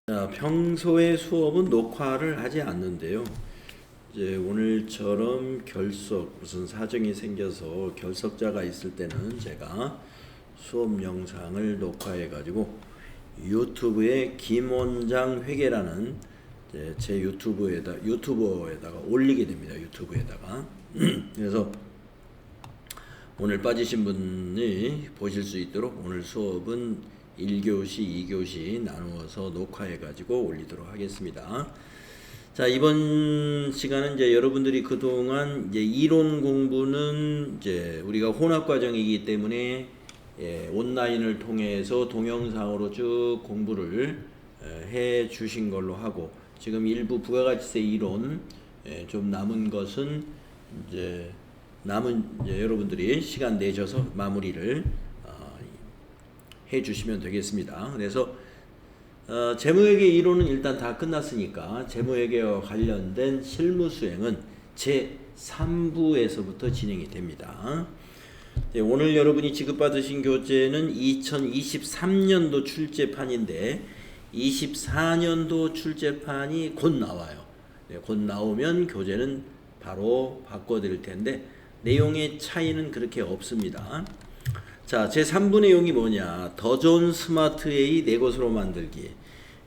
자, 평소에 수업은 녹화를 하지 않는데요. 이제 오늘처럼 무슨 사정이 생겨서 결석자가 있을 때는 제가 수업 영상을 녹화해 가지고 유튜브에 김원장 회계라는 제 유튜버에다가 올리게 됩니다. 유튜브에다가. 그래서 오늘 빠지신 분이 보실 수 있도록 오늘 수업은 1교시, 2교시 나누어서 녹화해 가지고 올리도록 하겠습니다. 자, 이번 시간은 이제 여러분들이 그동안 이제 이론 공부는 이제 우리가 혼합 과정이기 때문에 온라인을 통해서 동영상으로 쭉 공부를 해 주신 걸로 하고, 지금 일부 부가가치세 이론 좀 남은 것은 이제 여러분들이 시간 내셔서 마무리를 해 주시면 되겠습니다. 그래서 재무회계 이론은 일단 다 끝났으니까 재무회계와 관련된 실무 수행은 제 3부에서부터 진행이 됩니다. 오늘 여러분이 지급받으신 교재는 2023년도 출제판인데 24년도 출제판이 곧 나와요. 곧 나오면 교재는 바로 바꿔드릴 텐데 내용의 차이는 그렇게 없습니다. 자, 제 3부 내용이 뭐냐? 더 좋은 스마트 A 네 것으로 만들기.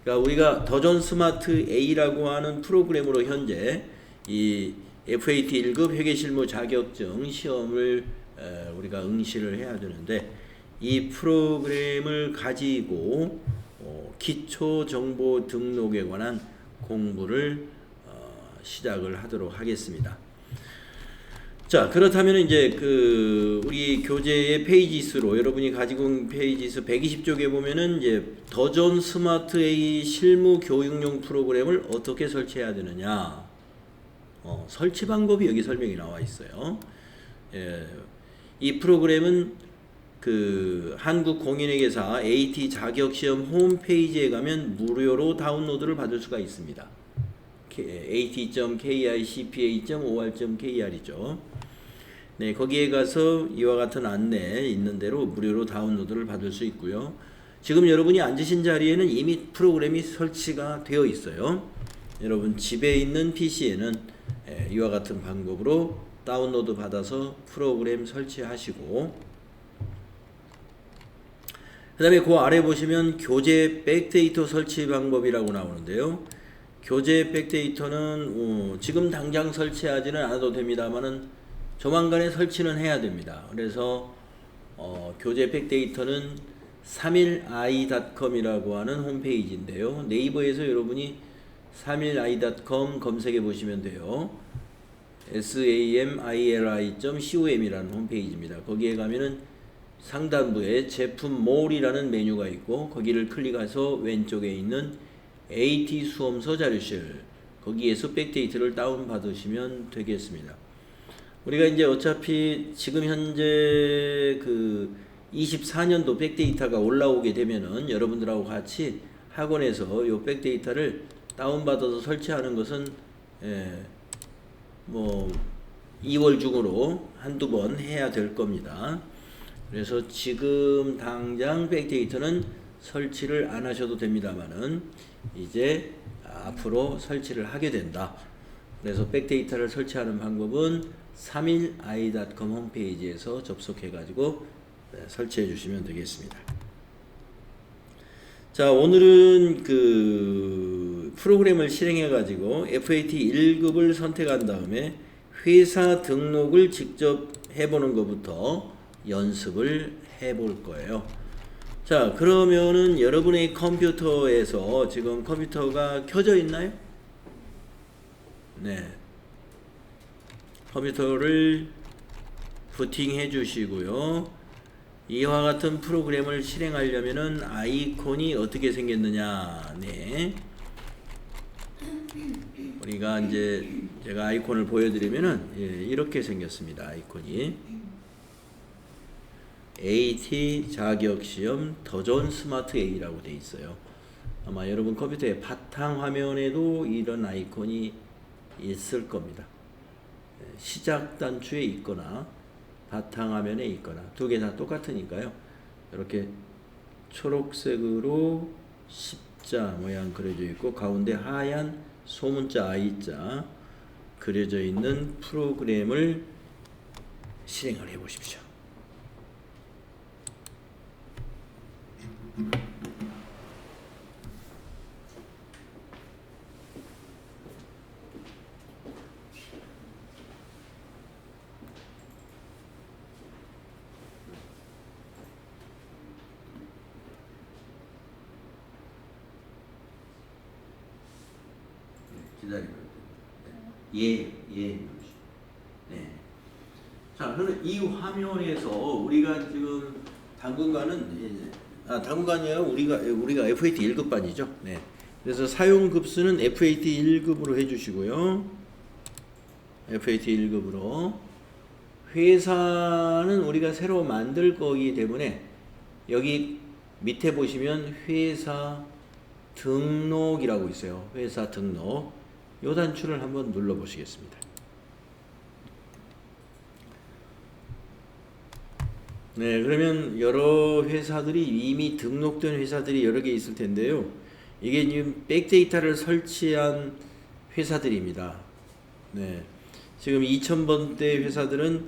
그러니까 우리가 더 좋은 스마트 A라고 하는 프로그램으로 현재 이 FAT 1급 회계실무 자격증 시험을 우리가 응시를 해야 되는데, 이 프로그램을 가지고 기초 정보 등록에 관한 공부를 시작을 하도록 하겠습니다. 자, 그렇다면 이제 우리 교재의 페이지 수로 여러분이 가지고 있는 페이지 수 120쪽에 보면은 이제 더 좋은 스마트 A 실무 교육용 프로그램을 어떻게 설치해야 되느냐, 설치 방법이 여기 설명이 나와 있어요. 이 프로그램은 한국공인회계사 AT 자격시험 홈페이지에 가면 무료로 다운로드를 받을 수가 있습니다. at.kicpa.or.kr이죠. 네, 거기에 가서 이와 같은 안내 있는 대로 무료로 다운로드를 받을 수 있고요. 지금 여러분이 앉으신 자리에는 이미 프로그램이 설치가 되어 있어요. 여러분 집에 있는 PC에는 이와 같은 방법으로 다운로드 받아서 프로그램 설치하시고, 그 다음에 그 아래 보시면 교재 백데이터 설치 방법이라고 나오는데요. 교재 백데이터는 지금 당장 설치하지는 않아도 됩니다만은 조만간에 설치는 해야 됩니다. 그래서 교재 백데이터는 31i.com이라고 하는 홈페이지인데요. 네이버에서 여러분이 31i.com 검색해 보시면 돼요. samili.com 홈페이지입니다. 거기에 가면은 상단부에 제품 몰이라는 메뉴가 있고, 거기를 클릭해서 왼쪽에 있는 AT 수험서 자료실, 거기에서 백데이터를 다운 받으시면 되겠습니다. 우리가 이제 어차피 지금 현재 24년도 백데이터가 올라오게 되면은 여러분들하고 같이 학원에서 요 백데이터를 다운받아서 설치하는 것은 뭐 2월 중으로 한두 번 해야 될 겁니다. 그래서 지금 당장 백데이터는 설치를 안 하셔도 됩니다만은 이제 앞으로 설치를 하게 된다. 그래서 백데이터를 설치하는 방법은 31i.com 홈페이지에서 접속해 가지고 설치해 주시면 되겠습니다. 자, 오늘은 프로그램을 실행해 가지고 FAT 1급을 선택한 다음에 회사 등록을 직접 해보는 것부터 연습을 해볼 거예요. 자, 그러면은 여러분의 컴퓨터에서 지금 컴퓨터가 켜져 있나요? 네. 컴퓨터를 부팅해 주시고요. 이와 같은 프로그램을 실행하려면은 아이콘이 어떻게 생겼느냐. 네. 우리가 이제 제가 아이콘을 보여드리면은 이렇게 생겼습니다. 아이콘이. AT 자격시험 더 좋은 스마트 A라고 되어 있어요. 아마 여러분 컴퓨터의 바탕 화면에도 이런 아이콘이 있을 겁니다. 시작 단추에 있거나 바탕화면에 있거나 두 개 다 똑같으니까요. 이렇게 초록색으로 자 모양 그려져 있고 가운데 하얀 소문자 I자 그려져 있는 프로그램을 실행을 해 보십시오. 기다리고 예. 네. 자, 그럼 이 화면에서 우리가 지금 당분간은 당분간이 아니라 우리가 FAT 1급반이죠. 네. 그래서 사용 급수는 FAT 1급으로 해주시고요. FAT 1급으로 회사는 우리가 새로 만들 거기 때문에 여기 밑에 보시면 회사 등록이라고 있어요. 회사 등록. 요 단추를 한번 눌러 보시겠습니다. 네, 그러면 여러 회사들이 이미 등록된 회사들이 여러 개 있을 텐데요. 이게 지금 백데이터를 설치한 회사들입니다. 네, 지금 2000번대 회사들은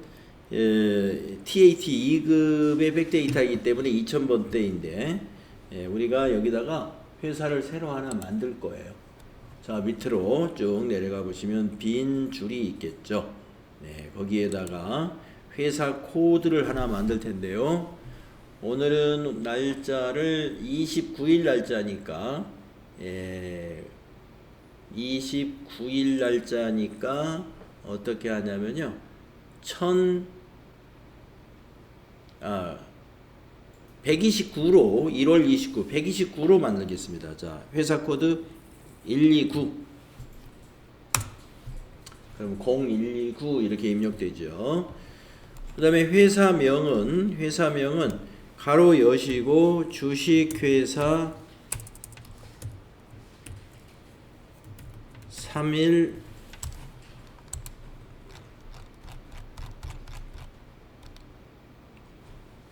TAT 2급의 백데이터이기 때문에 2000번대인데 우리가 여기다가 회사를 새로 하나 만들 거예요. 자, 밑으로 쭉 내려가 보시면 빈 줄이 있겠죠. 네, 거기에다가 회사 코드를 하나 만들 텐데요. 오늘은 날짜를 29일 날짜니까 29일 날짜니까 어떻게 하냐면요. 129로 1월 29, 129로 만들겠습니다. 자, 회사 코드 129. 그럼 0129 이렇게 입력되죠. 그 다음에 회사명은 가로 여시고 주식회사 3일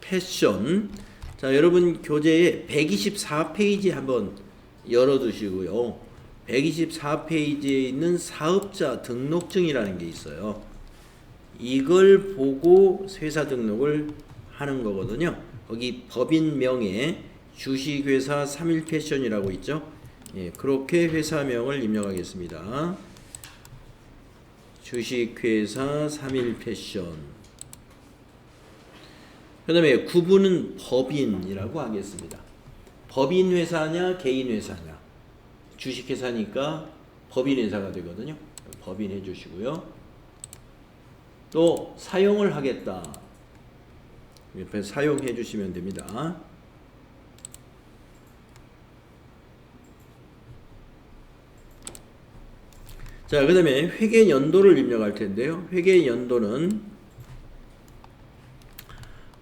패션. 자, 여러분 교재에 124페이지 한번 열어두시고요. 124페이지에 있는 사업자 등록증이라는 게 있어요. 이걸 보고 회사 등록을 하는 거거든요. 거기 법인명에 주식회사 3일패션이라고 있죠. 예, 그렇게 회사명을 입력하겠습니다. 주식회사 3일패션. 그 다음에 구분은 법인이라고 하겠습니다. 법인회사냐 개인회사냐. 주식회사니까 법인회사가 되거든요. 법인 해주시고요. 또 사용을 하겠다. 옆에 사용해 주시면 됩니다. 자, 그 다음에 회계 연도를 입력할 텐데요. 회계 연도는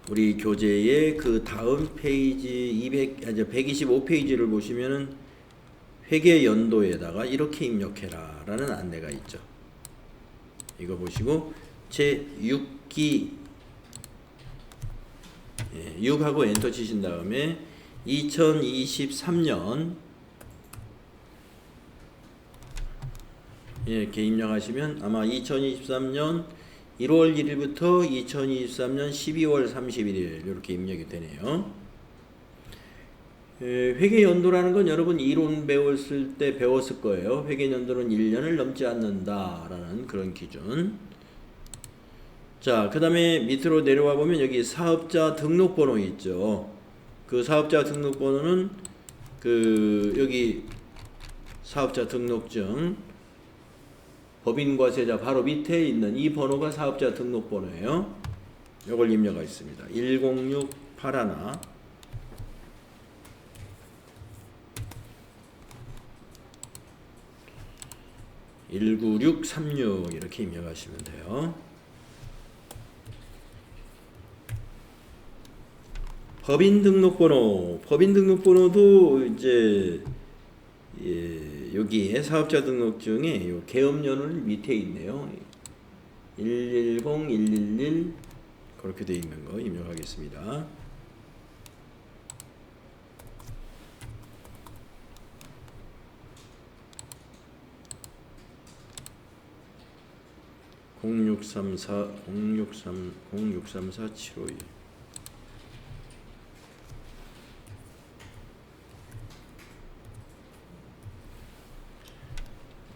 우리 교재의 그 다음 페이지 125페이지를 보시면은 회계 연도에다가 이렇게 입력해라 라는 안내가 있죠. 이거 보시고 제6기 6하고 엔터 치신 다음에 2023년 이렇게 입력하시면 아마 2023년 1월 1일부터 2023년 12월 31일 이렇게 입력이 되네요. 회계 연도라는 건 여러분 이론 배웠을 때 배웠을 거예요. 회계 연도는 1년을 넘지 않는다라는 그런 기준. 자, 그 다음에 밑으로 내려와 보면 여기 사업자 등록번호 있죠. 그 사업자 등록번호는 여기 사업자 등록증 법인과세자 바로 밑에 있는 이 번호가 사업자 등록번호예요. 이걸 입력하겠습니다. 1068 19636 이렇게 입력하시면 돼요. 법인 등록번호도 이제 여기에 사업자 등록증에 요 계엄연을 밑에 있네요. 110, 111 그렇게 되어 있는 거 입력하겠습니다. 0634 063 0634 752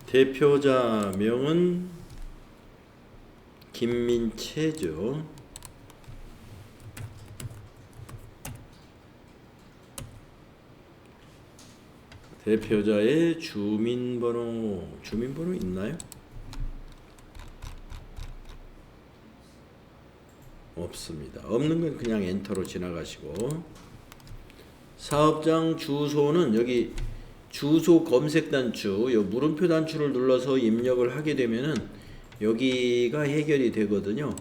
대표자 명은 김민채죠. 대표자의 주민번호 있나요? 없습니다. 없는 건 그냥 엔터로 지나가시고, 사업장 주소는 여기 주소 검색 단추, 요 물음표 단추를 눌러서 입력을 하게 되면은 여기가 해결이 되거든요.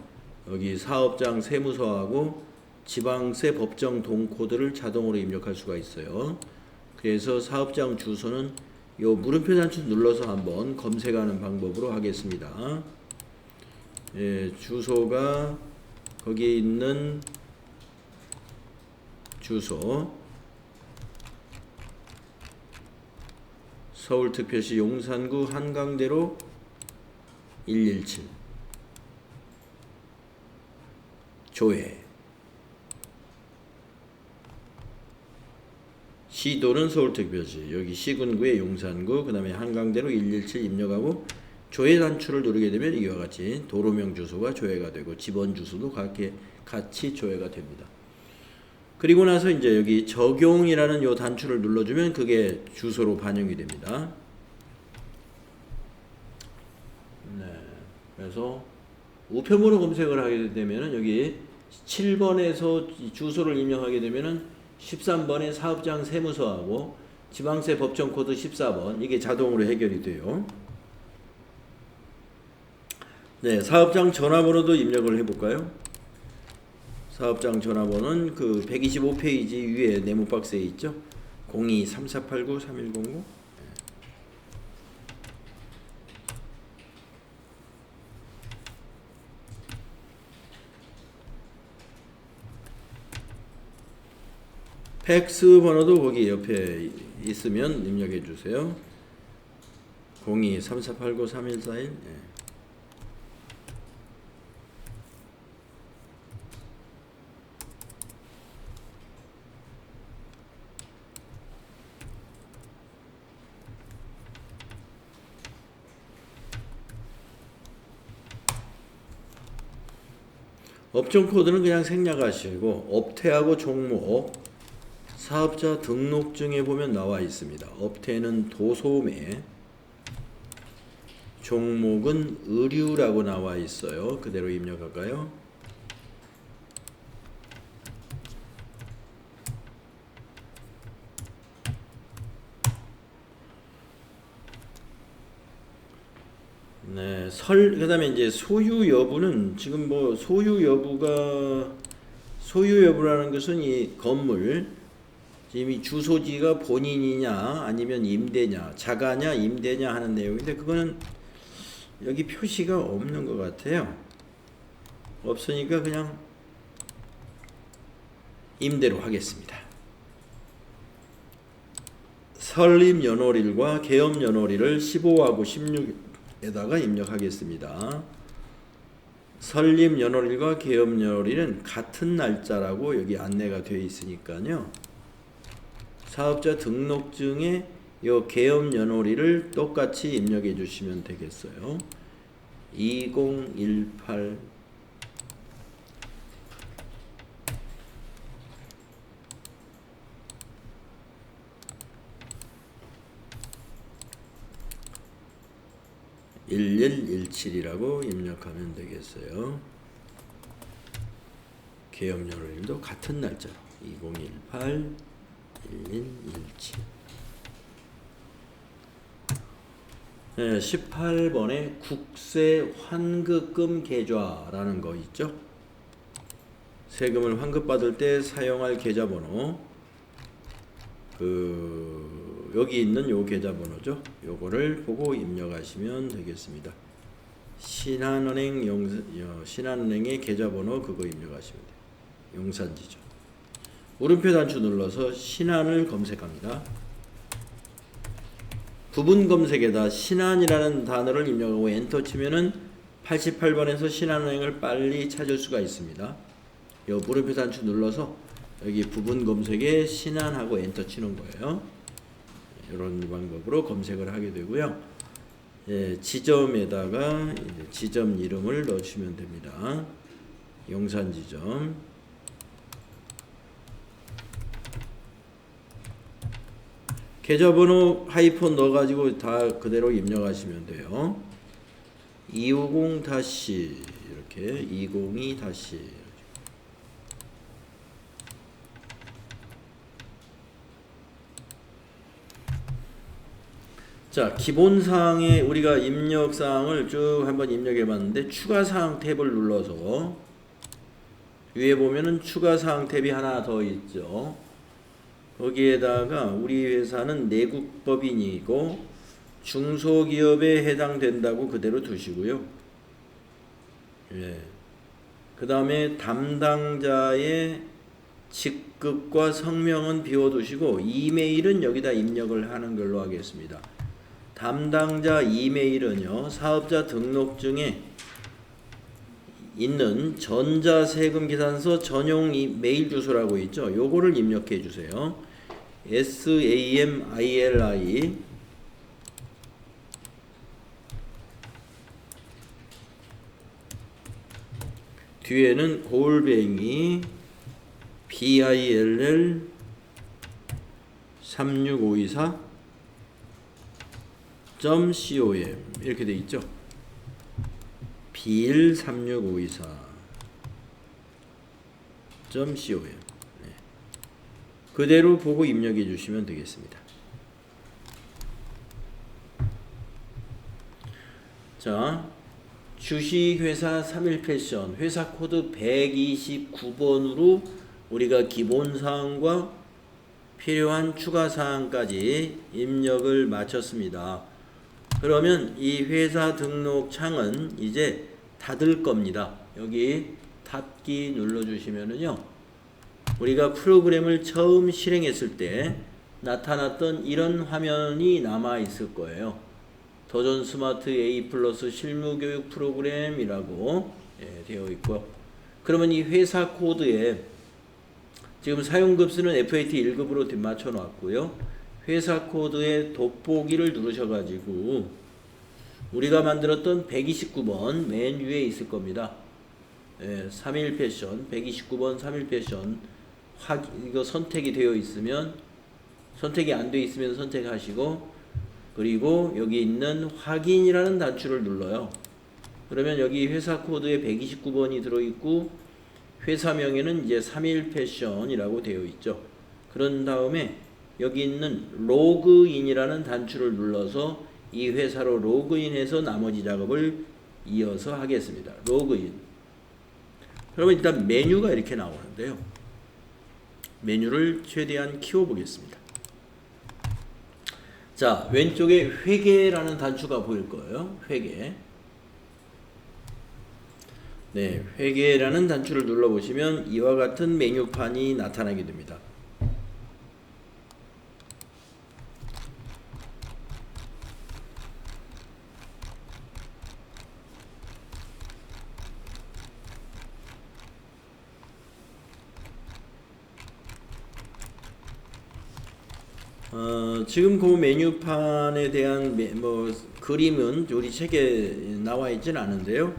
여기 사업장 세무서하고 지방세 법정 동코드를 자동으로 입력할 수가 있어요. 그래서 사업장 주소는 요 물음표 단추 눌러서 한번 검색하는 방법으로 하겠습니다. 예, 주소가 거기에 있는 주소, 서울특별시 용산구 한강대로 117 조회, 시도는 서울특별시, 여기 시군구의 용산구, 그 다음에 한강대로 117 입력하고 조회 단추를 누르게 되면 이와 같이 도로명 주소가 조회가 되고 집원 주소도 같이 조회가 됩니다. 그리고 나서 이제 여기 적용이라는 요 단추를 눌러주면 그게 주소로 반영이 됩니다. 네, 그래서 우편번호 검색을 하게 되면은 여기 7번에서 주소를 입력하게 되면은 13번에 사업장 세무서하고 지방세 법정 코드 14번 이게 자동으로 해결이 돼요. 네, 사업장 전화번호도 입력을 해볼까요? 사업장 전화번호는 그 125페이지 위에 네모 박스에 있죠. 02-3489-3109. 팩스 번호도 거기 옆에 있으면 입력해 주세요. 02-3489-3141. 업종 코드는 그냥 생략하시고 업태하고 종목, 사업자 등록증에 보면 나와 있습니다. 업태는 도소매, 종목은 의류라고 나와 있어요. 그대로 입력할까요? 네, 그다음에 이제 소유 여부는 지금 뭐 소유 여부라는 것은 이 건물 지금 이 주소지가 본인이냐 아니면 임대냐, 자가냐 임대냐 하는 내용인데 그거는 여기 표시가 없는 것 같아요. 없으니까 그냥 임대로 하겠습니다. 설립 연월일과 개업 연월일을 15하고 16에다가 입력하겠습니다. 설립 연월일과 개업 연월일은 같은 날짜라고 여기 안내가 되어 있으니까요. 사업자 등록증에 요 개업 연월일을 똑같이 입력해 주시면 되겠어요. 2018 1117이라고 입력하면 되겠어요. 개업 연월일도 같은 날짜로 2018 1117. 네, 18번에 국세 환급금 계좌라는 거 있죠. 세금을 환급받을 때 사용할 계좌번호, 여기 있는 요 계좌번호죠. 요거를 보고 입력하시면 되겠습니다. 신한은행의 계좌번호 그거 입력하시면 돼요. 용산지죠. 물음표 단추 눌러서 신한을 검색합니다. 부분 검색에다 신한이라는 단어를 입력하고 엔터 치면은 88번에서 신한은행을 빨리 찾을 수가 있습니다. 요 물음표 단추 눌러서 여기 부분 검색에 신한하고 엔터 치는 거예요. 이런 방법으로 검색을 하게 되고요. 예, 지점에다가 이제 지점 이름을 넣으시면 됩니다. 용산 지점. 계좌번호 하이폰 넣어가지고 다 그대로 입력하시면 돼요. 250 다시 이렇게 202 다시. 자, 기본사항에 우리가 입력사항을 쭉 한번 입력해 봤는데 추가사항 탭을 눌러서 위에 보면은 추가사항 탭이 하나 더 있죠. 거기에다가 우리 회사는 내국법인이고 중소기업에 해당된다고 그대로 두시고요. 예. 그 다음에 담당자의 직급과 성명은 비워두시고 이메일은 여기다 입력을 하는 걸로 하겠습니다. 담당자 이메일은요, 사업자 등록증에 있는 전자세금계산서 전용 메일 주소라고 있죠. 요거를 입력해 주세요. SAMILI 뒤에는 골뱅이 BILL 36524 .com 이렇게 돼 있죠. BIL 36524 .com 네. 그대로 보고 입력해 주시면 되겠습니다. 자, 주식회사 3일패션 회사 코드 129번으로 우리가 기본사항과 필요한 추가사항까지 입력을 마쳤습니다. 그러면 이 회사 등록 창은 이제 닫을 겁니다. 여기 닫기 눌러주시면은요, 우리가 프로그램을 처음 실행했을 때 나타났던 이런 화면이 남아 있을 거예요. 도전 스마트 A 플러스 실무교육 프로그램이라고 되어 있고, 그러면 이 회사 코드에 지금 사용급수는 FAT 1급으로 맞춰 놨고요. 회사 코드에 돋보기를 누르셔가지고 우리가 만들었던 129번 맨 위에 있을 겁니다. 3일 패션 129번 3일 패션 이거 선택이 되어 있으면, 선택이 안 되어 있으면 선택하시고, 그리고 여기 있는 확인이라는 단추를 눌러요. 그러면 여기 회사 코드에 129번이 들어있고 회사명에는 이제 3일 패션이라고 되어 있죠. 그런 다음에 여기 있는 로그인이라는 단추를 눌러서 이 회사로 로그인해서 나머지 작업을 이어서 하겠습니다. 로그인. 그러면 일단 메뉴가 이렇게 나오는데요. 메뉴를 최대한 키워보겠습니다. 자, 왼쪽에 회계라는 단추가 보일 거예요. 회계. 네, 회계라는 단추를 눌러보시면 이와 같은 메뉴판이 나타나게 됩니다. 지금 그 메뉴판에 대한 그림은 우리 책에 나와 있지는 않은데요.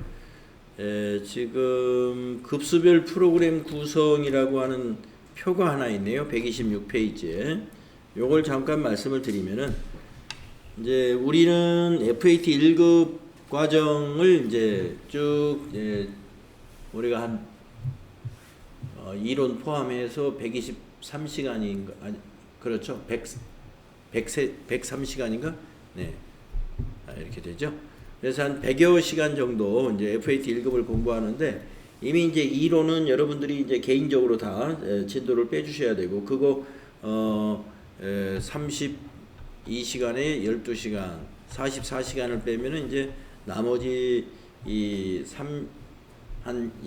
지금 급수별 프로그램 구성이라고 하는 표가 하나 있네요. 126페이지에. 요걸 잠깐 말씀을 드리면은, 이제 우리는 FAT 1급 과정을 이제 쭉 우리가 한 이론 포함해서 123시간인가, 아니, 그렇죠. 103시간인가? 네. 이렇게 되죠. 그래서 한 100여 시간 정도 이제 FAT 1급을 공부하는데, 이미 이제 이론은 여러분들이 이제 개인적으로 다 진도를 빼주셔야 되고, 그거 32시간에 12시간, 44시간을 빼면은 이제 나머지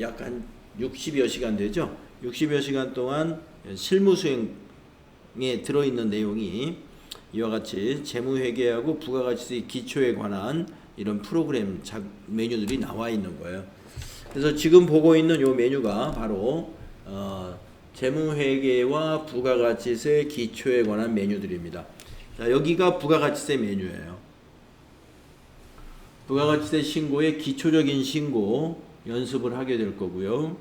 약 한 60여 시간 되죠. 60여 시간 동안 실무 수행에 들어있는 내용이 이와 같이 재무회계하고 부가가치세 기초에 관한 이런 프로그램 메뉴들이 나와 있는 거예요. 그래서 지금 보고 있는 요 메뉴가 바로 재무회계와 부가가치세 기초에 관한 메뉴들입니다. 자, 여기가 부가가치세 메뉴예요. 부가가치세 신고의 기초적인 신고 연습을 하게 될 거고요.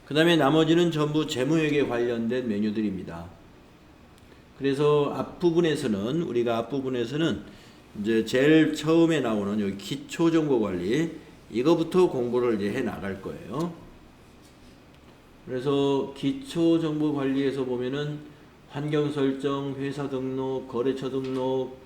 그 다음에 나머지는 전부 재무회계 관련된 메뉴들입니다. 그래서 우리가 앞부분에서는 이제 제일 처음에 나오는 여기 기초정보관리, 이거부터 공부를 이제 해 나갈 거예요. 그래서 기초정보관리에서 보면은 환경설정, 회사 등록, 거래처 등록,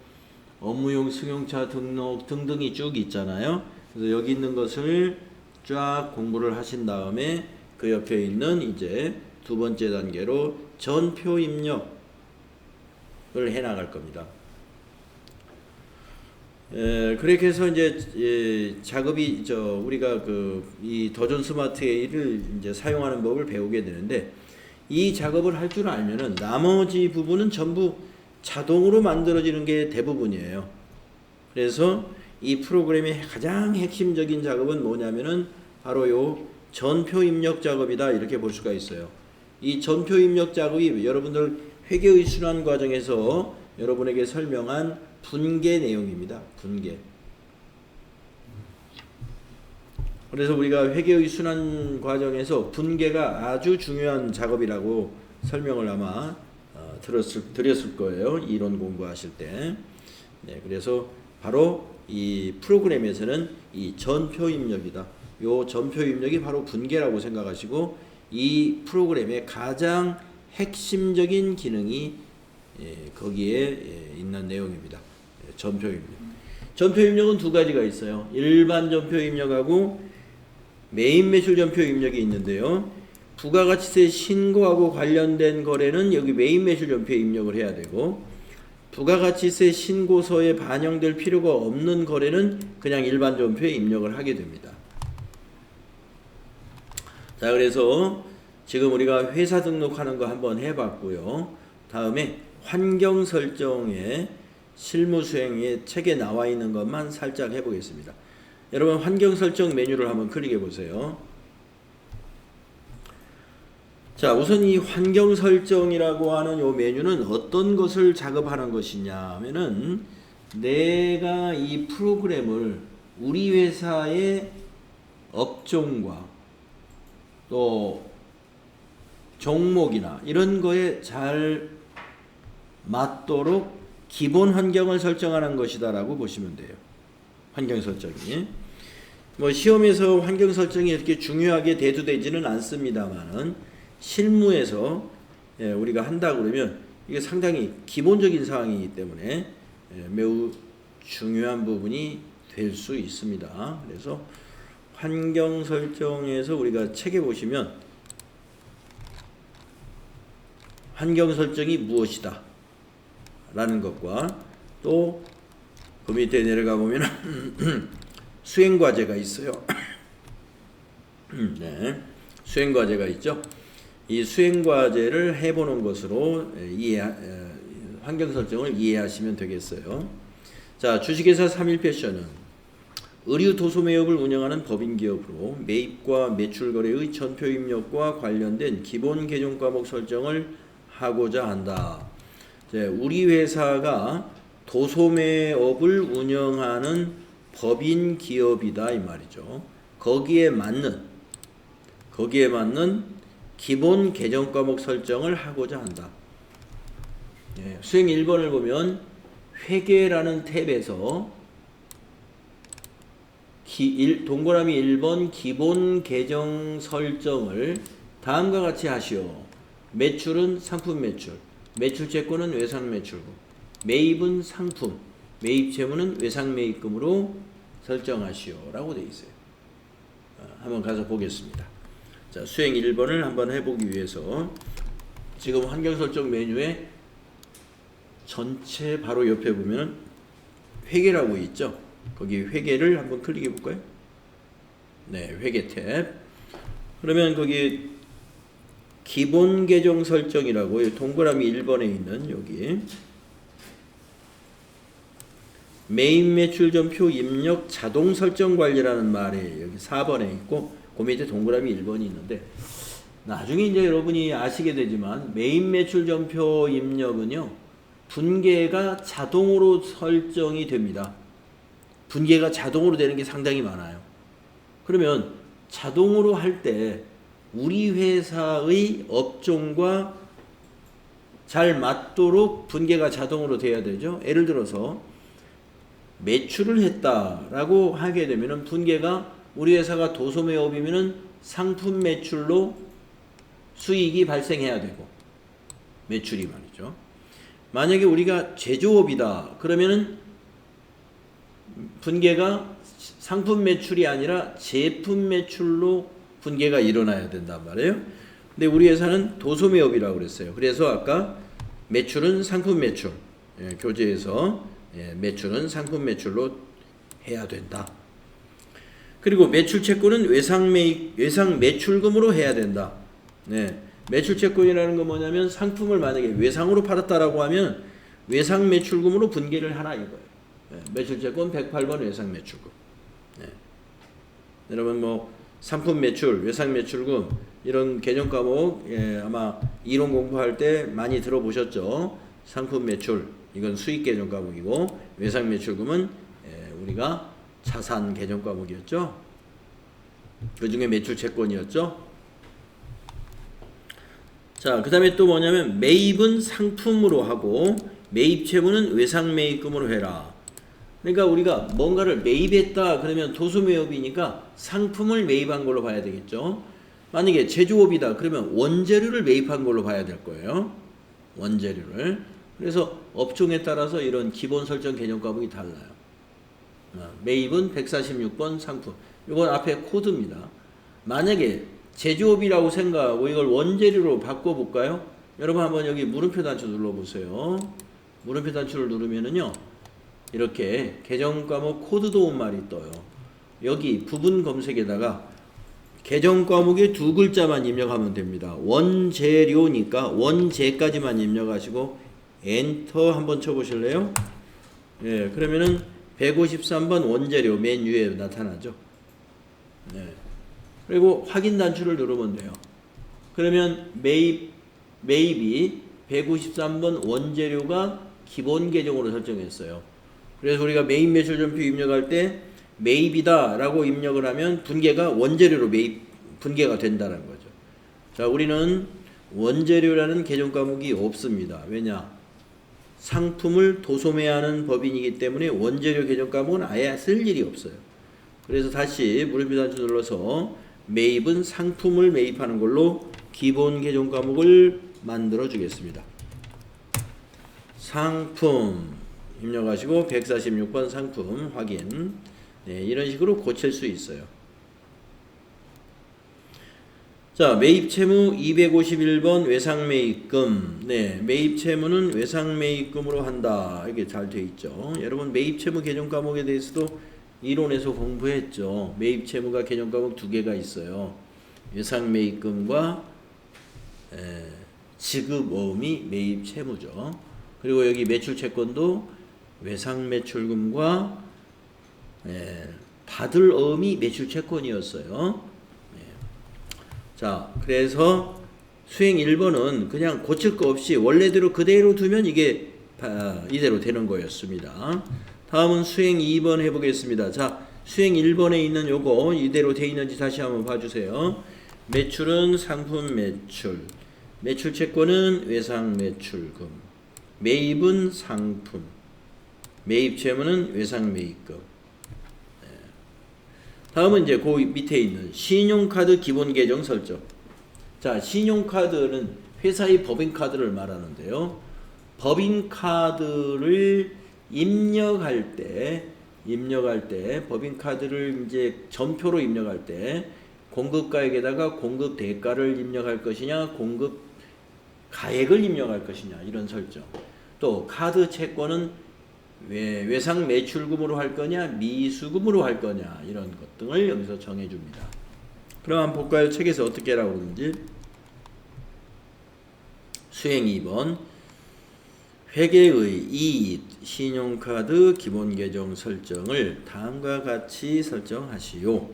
업무용 승용차 등록 등등이 쭉 있잖아요. 그래서 여기 있는 것을 쫙 공부를 하신 다음에 그 옆에 있는 이제 두 번째 단계로 전표 입력을 해 나갈 겁니다. 그렇게 해서 이제 작업이 우리가 이 더존 스마트 A를 이제 사용하는 법을 배우게 되는데, 이 작업을 할 줄 알면은 나머지 부분은 전부 자동으로 만들어지는 게 대부분이에요. 그래서 이 프로그램의 가장 핵심적인 작업은 뭐냐면은 바로 요 전표 입력 작업이다, 이렇게 볼 수가 있어요. 이 전표 입력 작업이 여러분들 회계의 순환 과정에서 여러분에게 설명한 분계 내용입니다. 분계. 그래서 우리가 회계의 순환 과정에서 분계가 아주 중요한 작업이라고 설명을 아마 드렸을 거예요. 이론 공부하실 때. 네, 그래서 바로 이 프로그램에서는 이 전표 입력이다. 요 전표 입력이 바로 분계라고 생각하시고, 이 프로그램의 가장 핵심적인 기능이 거기에 있는 내용입니다. 전표 입력. 전표 입력은 두 가지가 있어요. 일반 전표 입력하고 메인 매출 전표 입력이 있는데요. 부가가치세 신고하고 관련된 거래는 여기 메인 매출 전표에 입력을 해야 되고, 부가가치세 신고서에 반영될 필요가 없는 거래는 그냥 일반 전표에 입력을 하게 됩니다. 자, 그래서 지금 우리가 회사 등록하는 거 한번 해봤고요. 다음에 환경 설정에 실무 수행의 책에 나와 있는 것만 살짝 해보겠습니다. 여러분, 환경 설정 메뉴를 한번 클릭해 보세요. 자, 우선 이 환경 설정이라고 하는 요 메뉴는 어떤 것을 작업하는 것이냐 하면은, 내가 이 프로그램을 우리 회사의 업종과 또 종목이나 이런 거에 잘 맞도록 기본 환경을 설정하는 것이다 라고 보시면 돼요. 환경 설정이. 뭐 시험에서 환경 설정이 이렇게 중요하게 대두되지는 않습니다만은, 실무에서 우리가 한다 그러면 이게 상당히 기본적인 사항이기 때문에 매우 중요한 부분이 될 수 있습니다. 그래서 환경 설정에서 우리가 책에 보시면 환경 설정이 무엇이다 라는 것과, 또 그 밑에 내려가 보면 수행과제가 있어요. 네, 수행과제가 있죠. 이 수행과제를 해보는 것으로 환경 설정을 이해하시면 되겠어요. 자, 주식회사 3일패션은 의류 도소 매업을 운영하는 법인 기업으로 매입과 매출 거래의 전표 입력과 관련된 기본 계정 과목 설정을 하고자 한다. 우리 회사가 도소매업을 운영하는 법인 기업이다 이 말이죠. 거기에 맞는 기본 계정 과목 설정을 하고자 한다. 수행 1번을 보면 회계라는 탭에서 동그라미 1번 기본 계정 설정을 다음과 같이 하시오. 매출은 상품 매출, 매출 채권은 외상 매출금, 매입은 상품, 매입 채무는 외상 매입금으로 설정하시오 라고 되어 있어요. 한번 가서 보겠습니다. 자, 수행 1번을 한번 해보기 위해서 지금 환경 설정 메뉴에 전체 바로 옆에 보면 회계라고 있죠. 거기 회계를 한번 클릭해 볼까요? 네, 회계 탭. 그러면 거기 기본 계정 설정이라고 동그라미 1번에 있는 여기 메인 매출점표 입력 자동 설정 관리라는 말이 여기 4번에 있고 그 밑에 동그라미 1번이 있는데 나중에 이제 여러분이 아시게 되지만 메인 매출점표 입력은요 분계가 자동으로 설정이 됩니다. 분계가 자동으로 되는 게 상당히 많아요. 그러면 자동으로 할 때 우리 회사의 업종과 잘 맞도록 분계가 자동으로 돼야 되죠. 예를 들어서 매출을 했다라고 하게 되면은 분계가 우리 회사가 도소매업이면은 상품 매출로 수익이 발생해야 되고 매출이 말이죠. 만약에 우리가 제조업이다 그러면은 분계가 상품 매출이 아니라 제품 매출로 분계가 일어나야 된단 말이에요. 근데 우리 회사는 도소매업이라고 그랬어요. 그래서 아까 매출은 상품 매출, 교재에서 매출은 상품 매출로 해야 된다. 그리고 매출 채권은 외상 매출금으로 해야 된다. 매출 채권이라는 건 뭐냐면 상품을 만약에 외상으로 팔았다라고 하면 외상 매출금으로 분계를 하라 이거예요. 매출 채권 108번 외상 매출금. 여러분 뭐 상품 매출, 외상 매출금 이런 개념 과목 아마 이론 공부할 때 많이 들어보셨죠. 상품 매출 이건 수익 개념 과목이고 외상 매출금은 우리가 자산 개념 과목이었죠. 그 중에 매출 채권이었죠. 자, 그 다음에 또 뭐냐면 매입은 상품으로 하고 매입 채무는 외상 매입금으로 해라. 그러니까 우리가 뭔가를 매입했다 그러면 도소매업이니까 상품을 매입한 걸로 봐야 되겠죠. 만약에 제조업이다 그러면 원재료를 매입한 걸로 봐야 될 거예요. 원재료를. 그래서 업종에 따라서 이런 기본 설정 개념 과목이 달라요. 매입은 146번 상품. 이건 앞에 코드입니다. 만약에 제조업이라고 생각하고 이걸 원재료로 바꿔볼까요? 여러분 한번 여기 물음표 단추 눌러보세요. 물음표 단추를 누르면은요. 이렇게 계정 과목 코드 도움말이 떠요. 여기 부분 검색에다가 계정 과목에 두 글자만 입력하면 됩니다. 원재료니까 원재까지만 입력하시고 엔터 한번 쳐보실래요? 그러면은 153번 원재료 맨 위에 나타나죠. 그리고 확인 단추를 누르면 돼요. 그러면 매입이 153번 원재료가 기본 계정으로 설정했어요. 그래서 우리가 메인 매출점표 입력할 때 매입이다 라고 입력을 하면 분계가 원재료로 분계가 된다는 거죠. 자, 우리는 원재료라는 개정 과목이 없습니다. 왜냐? 상품을 도소매하는 법인이기 때문에 원재료 개정 과목은 아예 쓸 일이 없어요. 그래서 다시 물음표 단추 눌러서 매입은 상품을 매입하는 걸로 기본 개정 과목을 만들어 주겠습니다. 상품 입력하시고 146번 상품 확인. 이런 식으로 고칠 수 있어요. 자, 매입 채무 251번 외상 매입금. 매입 채무는 외상 매입금으로 한다. 이게 잘 돼 있죠. 여러분 매입 채무 개정 과목에 대해서도 이론에서 공부했죠. 매입 채무가 개정 과목 두 개가 있어요. 외상 매입금과 지급 어음이 매입 채무죠. 그리고 여기 매출 채권도 외상 매출금과 받을 어음이 매출 채권이었어요. 자, 그래서 수행 1번은 그냥 고칠 거 없이 원래대로 그대로 두면 이게 이대로 되는 거였습니다. 다음은 수행 2번 해보겠습니다. 자, 수행 1번에 있는 요거 이대로 돼 있는지 다시 한번 봐주세요. 매출은 상품 매출, 매출 채권은 외상 매출금, 매입은 상품, 매입 채무는 외상 매입금. 다음은 이제 그 밑에 있는 신용카드 기본 계정 설정. 자, 신용카드는 회사의 법인카드를 말하는데요. 법인카드를 입력할 때 법인카드를 이제 전표로 입력할 때 공급가액에다가 공급 대가를 입력할 것이냐, 공급 가액을 입력할 것이냐, 이런 설정. 또 카드 채권은 외상 매출금으로 할 거냐 미수금으로 할 거냐 이런 것 등을 여기서 정해줍니다. 그럼 한번 볼까요? 책에서 어떻게 하라고 그러는지. 수행 2번 회계의 이익, 신용카드 기본계정 설정을 다음과 같이 설정하시오.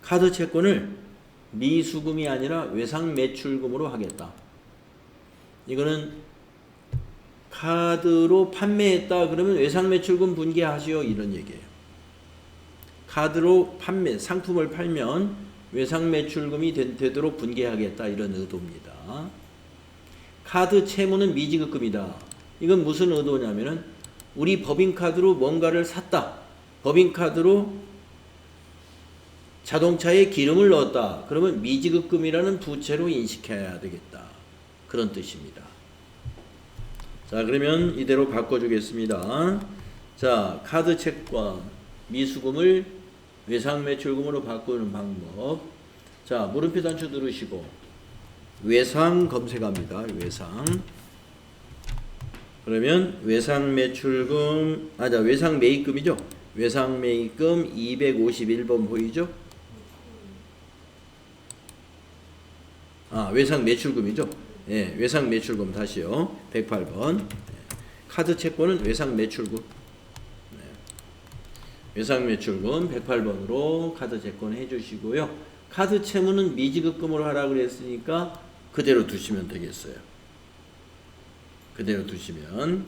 카드 채권을 미수금이 아니라 외상매출금으로 하겠다. 이거는 카드로 판매했다 그러면 외상매출금 분기하시오 이런 얘기예요. 카드로 상품을 팔면 외상매출금이 되도록 분기하겠다 이런 의도입니다. 카드 채무는 미지급금이다. 이건 무슨 의도냐면은 우리 법인카드로 뭔가를 샀다. 법인카드로 자동차에 기름을 넣었다. 그러면 미지급금이라는 부채로 인식해야 되겠다. 그런 뜻입니다. 자, 그러면 이대로 바꿔주겠습니다. 자, 카드 채권 미수금을 외상매출금으로 바꾸는 방법. 자, 물음표 단추 누르시고 외상 검색합니다. 외상. 그러면 외상매출금, 외상매입금이죠. 외상매입금 251번 보이죠? 외상매출금이죠. 예, 외상매출금 다시요. 108번. 카드 채권은 외상매출금. 외상매출금 108번으로 카드 채권 해주시고요. 카드 채무는 미지급금으로 하라고 그랬으니까 그대로 두시면 되겠어요. 그대로 두시면.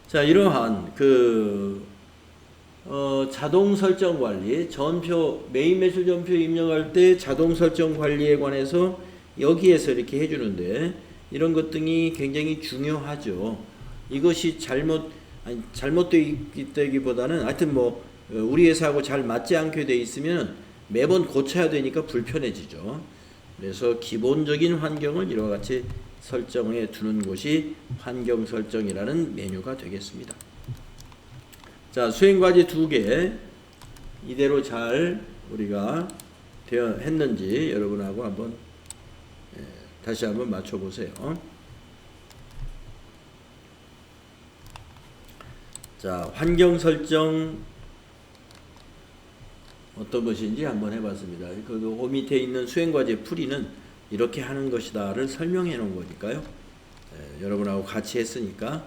자, 이러한 자동 설정 관리, 전표, 메인 매출 전표 입력할 때 자동 설정 관리에 관해서 여기에서 이렇게 해주는데 이런 것 등이 굉장히 중요하죠. 이것이 잘못되어 있다기보다는 하여튼 우리 회사하고 잘 맞지 않게 돼 있으면 매번 고쳐야 되니까 불편해지죠. 그래서 기본적인 환경을 이와 같이 설정해 두는 것이 환경 설정이라는 메뉴가 되겠습니다. 자, 수행과제 2개 이대로 잘 우리가 했는지 여러분하고 한번 다시 한번 맞춰보세요. 자, 환경 설정 어떤 것인지 한번 해봤습니다. 그 밑에 있는 수행과제 풀이는 이렇게 하는 것이다를 설명해 놓은 거니까요. 여러분하고 같이 했으니까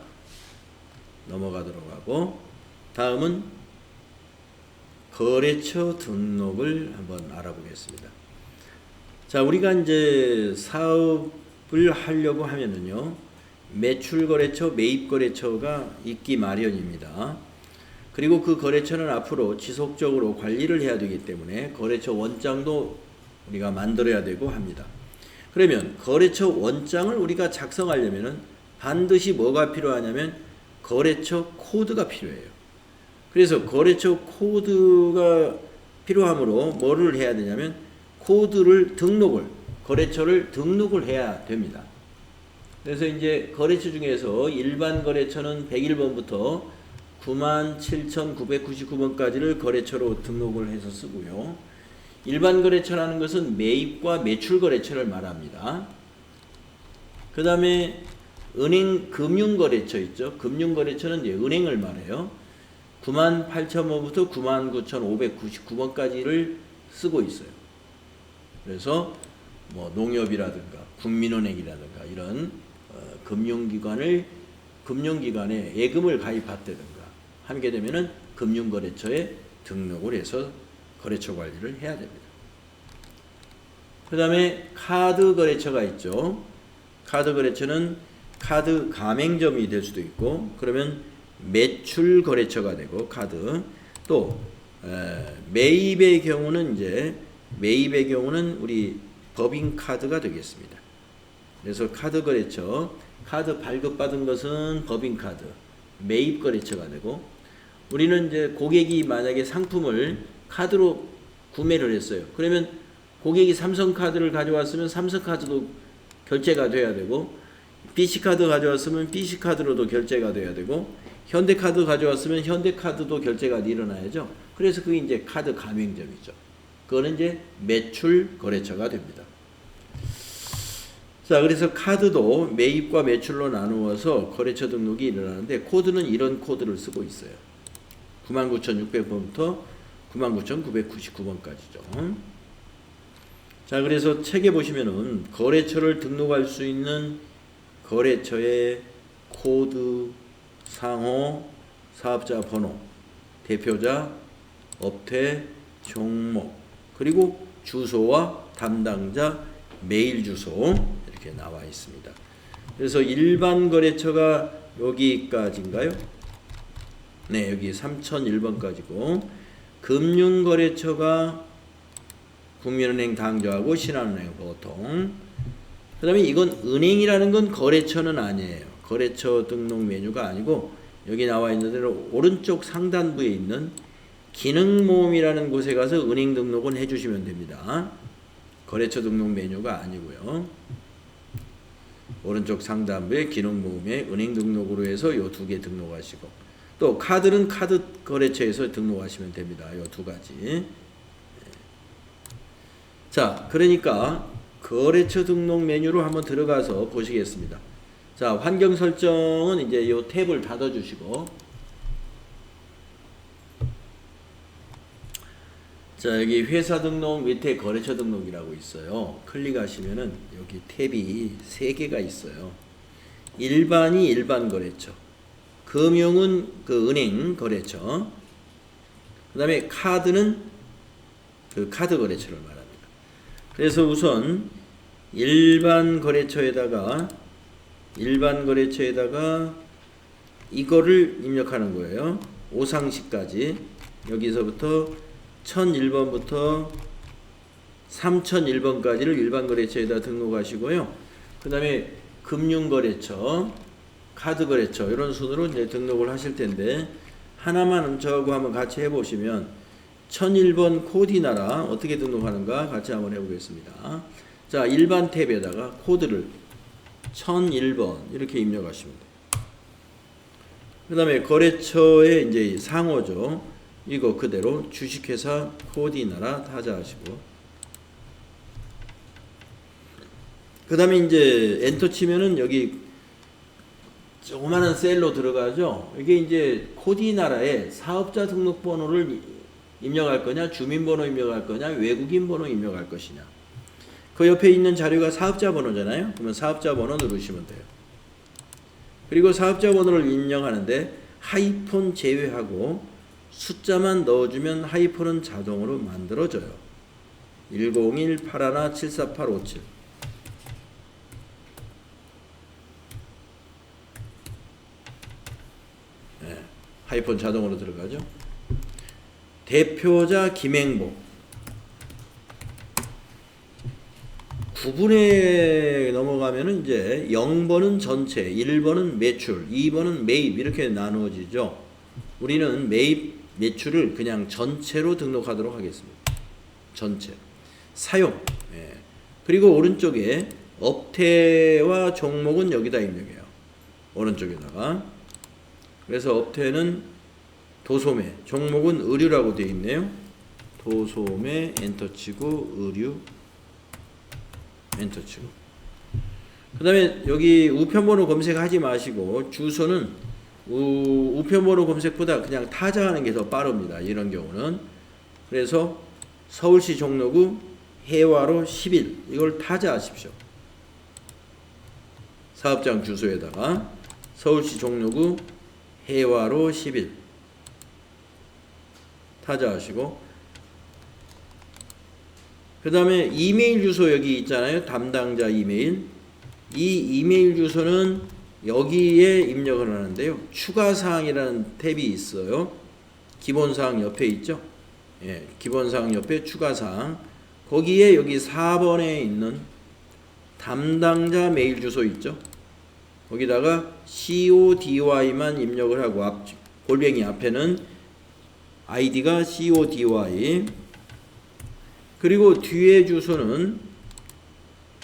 넘어가도록 하고, 다음은 거래처 등록을 한번 알아보겠습니다. 자, 우리가 이제 사업을 하려고 하면은요, 매출거래처, 매입거래처가 있기 마련입니다. 그리고 그 거래처는 앞으로 지속적으로 관리를 해야 되기 때문에 거래처 원장도 우리가 만들어야 되고 합니다. 그러면 거래처 원장을 우리가 작성하려면은 반드시 뭐가 필요하냐면 거래처 코드가 필요해요. 그래서 거래처 코드가 필요하므로 뭐를 해야 되냐면 거래처를 등록을 해야 됩니다. 그래서 이제 거래처 중에서 일반 거래처는 101번부터 97,999번까지를 거래처로 등록을 해서 쓰고요. 일반 거래처라는 것은 매입과 매출 거래처를 말합니다. 그 다음에 금융거래처 있죠. 금융거래처는 이제 은행을 말해요. 98,000번부터 99,599번까지를 쓰고 있어요. 그래서 농협이라든가 국민은행이라든가 이런 금융기관에 예금을 가입했다든가 하게 되면은 금융거래처에 등록을 해서 거래처 관리를 해야 됩니다. 그 다음에 카드 거래처가 있죠. 카드 거래처는 카드 가맹점이 될 수도 있고, 그러면 매출 거래처가 되고, 카드 또 매입의 경우는 우리 법인카드가 되겠습니다. 그래서 카드 거래처, 카드 발급받은 것은 법인카드, 매입 거래처가 되고, 우리는 이제 고객이 만약에 상품을 카드로 구매를 했어요. 그러면 고객이 삼성카드를 가져왔으면 삼성카드도 결제가 돼야 되고, BC카드 가져왔으면 BC카드로도 결제가 돼야 되고, 현대카드 가져왔으면 현대카드도 결제가 일어나야죠. 그래서 그게 이제 카드 가맹점이죠. 그거는 이제 매출 거래처가 됩니다. 자, 그래서 카드도 매입과 매출로 나누어서 거래처 등록이 일어나는데, 코드는 이런 코드를 쓰고 있어요. 99,600번부터 99,999번까지죠. 자, 그래서 책에 보시면은 거래처를 등록할 수 있는 거래처의 코드, 상호, 사업자 번호, 대표자, 업태, 종목, 그리고 주소와 담당자, 메일 주소 이렇게 나와 있습니다. 그래서 일반 거래처가 여기까지인가요? 네, 여기 3001번까지고 금융거래처가 국민은행 당조하고 신한은행 보통. 그 다음에 이건 은행이라는 건 거래처는 아니에요. 거래처 등록 메뉴가 아니고 여기 나와 있는 대로 오른쪽 상단부에 있는 기능모음이라는 곳에 가서 은행 등록은 해주시면 됩니다. 거래처 등록 메뉴가 아니고요. 오른쪽 상단부에 기능모음에 은행 등록으로 해서 요 두 개 등록하시고, 또 카드는 카드 거래처에서 등록하시면 됩니다. 요 두 가지. 자, 그러니까 거래처 등록 메뉴로 한번 들어가서 보시겠습니다. 자, 환경 설정은 이제 요 탭을 닫아 주시고, 자, 여기 회사 등록 밑에 거래처 등록이라고 있어요. 클릭하시면은 여기 탭이 3개가 있어요. 일반이 일반 거래처, 금융은 그 은행 거래처, 그 다음에 카드는 그 카드 거래처를 말합니다. 그래서 우선 일반 거래처에다가 이거를 입력하는 거예요. 오상시까지. 여기서부터 1001번부터 3001번까지를 일반 거래처에다 등록하시고요. 그 다음에 금융거래처, 카드거래처 이런 순으로 이제 등록을 하실 텐데, 하나만 저하고 한번 같이 해보시면 1001번 코디나라 어떻게 등록하는가 같이 한번 해보겠습니다. 자, 일반 탭에다가 코드를 1001번 이렇게 입력하시면 돼요. 그 다음에 거래처의 이제 상호죠. 이거 그대로 주식회사 코디나라 타자하시고, 그 다음에 이제 엔터 치면은 여기 조그마한 셀로 들어가죠. 이게 이제 코디나라의 사업자 등록번호를 입력할 거냐, 주민번호 입력할 거냐, 외국인 번호 입력할 것이냐. 그 옆에 있는 자료가 사업자 번호잖아요. 그러면 사업자 번호 누르시면 돼요. 그리고 사업자 번호를 입력하는데 하이폰 제외하고 숫자만 넣어주면 하이폰은 자동으로 만들어져요. 101-81-74857. 네, 하이폰 자동으로 들어가죠. 대표자 김행복. 9분에 넘어가면은 이제 0번은 전체, 1번은 매출, 2번은 매입 이렇게 나누어지죠. 우리는 매입, 매출을 그냥 전체로 등록하도록 하겠습니다. 전체. 사용. 예. 그리고 오른쪽에 업태와 종목은 여기다 입력해요. 오른쪽에다가. 그래서 업태는 도소매, 종목은 의류라고 되어 있네요. 도소매 엔터 치고 의류 엔터 치고. 그 다음에 여기 우편번호 검색하지 마시고 주소는 우편번호 검색보다 그냥 타자하는 게 더 빠릅니다. 이런 경우는. 그래서 서울시 종로구 해화로 11 이걸 타자하십시오. 사업장 주소에다가 서울시 종로구 해화로 11 타자하시고, 그 다음에 이메일 주소 여기 있잖아요. 담당자 이메일. 이 이메일 주소는 여기에 입력을 하는데요. 추가사항이라는 탭이 있어요. 기본사항 옆에 있죠. 예, 기본사항 옆에 추가사항. 거기에 여기 4번에 있는 담당자 메일 주소 있죠. 거기다가 CODY만 입력을 하고 골뱅이 앞에는 아이디가 CODY, 그리고 뒤에 주소는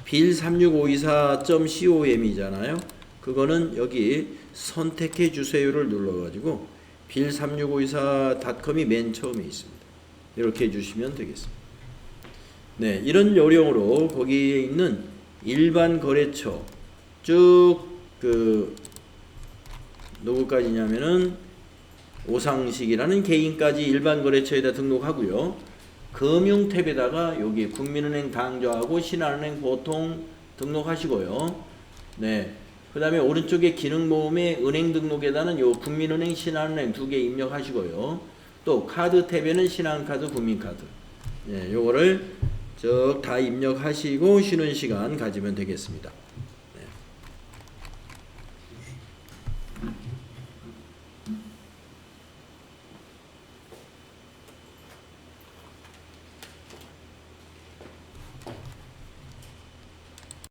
빌36524.com이잖아요. 그거는 여기 선택해 주세요를 눌러가지고 빌36524.com이 맨 처음에 있습니다. 이렇게 해주시면 되겠습니다. 네, 이런 요령으로 거기에 있는 일반 거래처 쭉 누구까지냐면은 오상식이라는 개인까지 일반 거래처에다 등록하고요. 금융 탭에다가 여기 국민은행 당좌하고 신한은행 보통 등록하시고요. 네. 그 다음에 오른쪽에 기능모음의 은행 등록에다는 요 국민은행, 신한은행 두 개 입력하시고요. 또 카드 탭에는 신한카드, 국민카드. 네, 요거를 쭉 다 입력하시고 쉬는 시간 가지면 되겠습니다.